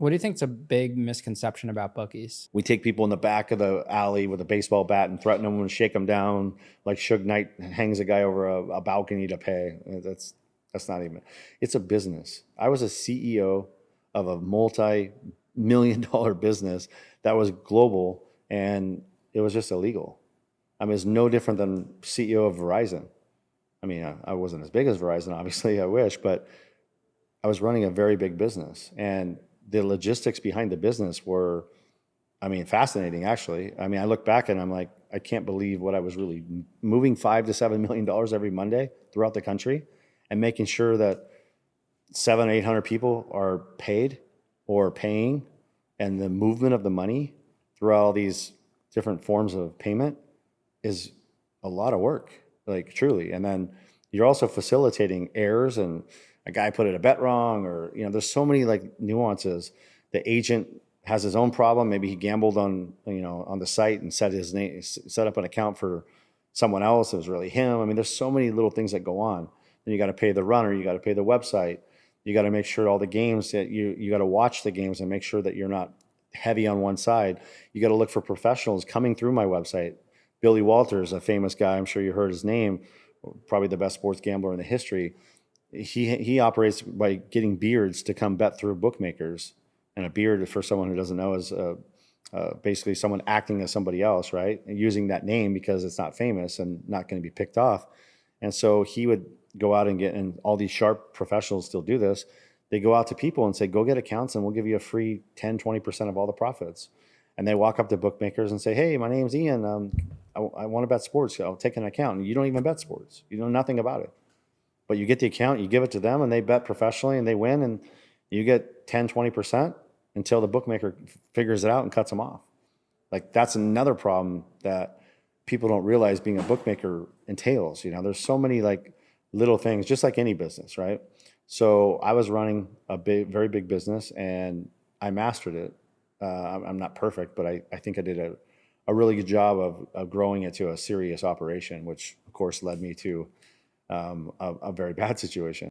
What do you think is a big misconception about bookies? We take people in the back of the alley with a baseball bat and threaten them and shake them down like Suge Knight hangs a guy over a balcony to pay. That's not even. It's a business. I was a CEO of a multi-million-dollar business that was global, and it was just illegal. I mean, it's no different than CEO of Verizon. I mean, I wasn't as big as Verizon, obviously. I wish, but I was running a very big business, and the logistics behind the business were, I mean, fascinating, actually. I mean, I look back and I'm like, I can't believe what I was really moving $5 to $7 million every Monday throughout the country and making sure that 700 or 800 people are paid or paying, and the movement of the money throughout all these different forms of payment is a lot of work, like truly. And then you're also facilitating errors, and a guy put in a bet wrong, or there's so many like nuances. The agent has his own problem. Maybe he gambled on on the site and set up an account for someone else. It was really him. I mean, there's so many little things that go on. Then you got to pay the runner. You got to pay the website. You got to make sure all the games that you got to watch the games and make sure that you're not heavy on one side. You got to look for professionals coming through my website. Billy Walters, a famous guy, I'm sure you heard his name, probably the best sports gambler in the history. He operates by getting beards to come bet through bookmakers. And a beard, for someone who doesn't know, is basically someone acting as somebody else, right? And using that name because it's not famous and not going to be picked off. And so he would go out and and all these sharp professionals still do this. They go out to people and say, go get accounts and we'll give you a free 10, 20% of all the profits. And they walk up to bookmakers and say, hey, my name's Ian. I want to bet sports. I'll take an account. And you don't even bet sports. You know nothing about it. But you get the account, you give it to them, and they bet professionally, and they win, and you get 10, 20% until the bookmaker figures it out and cuts them off. Like, that's another problem that people don't realize being a bookmaker entails. There's so many like little things, just like any business, right? So I was running a very big business, and I mastered it. I'm not perfect, but I think I did a really good job of growing it to a serious operation, which of course led me to a very bad situation.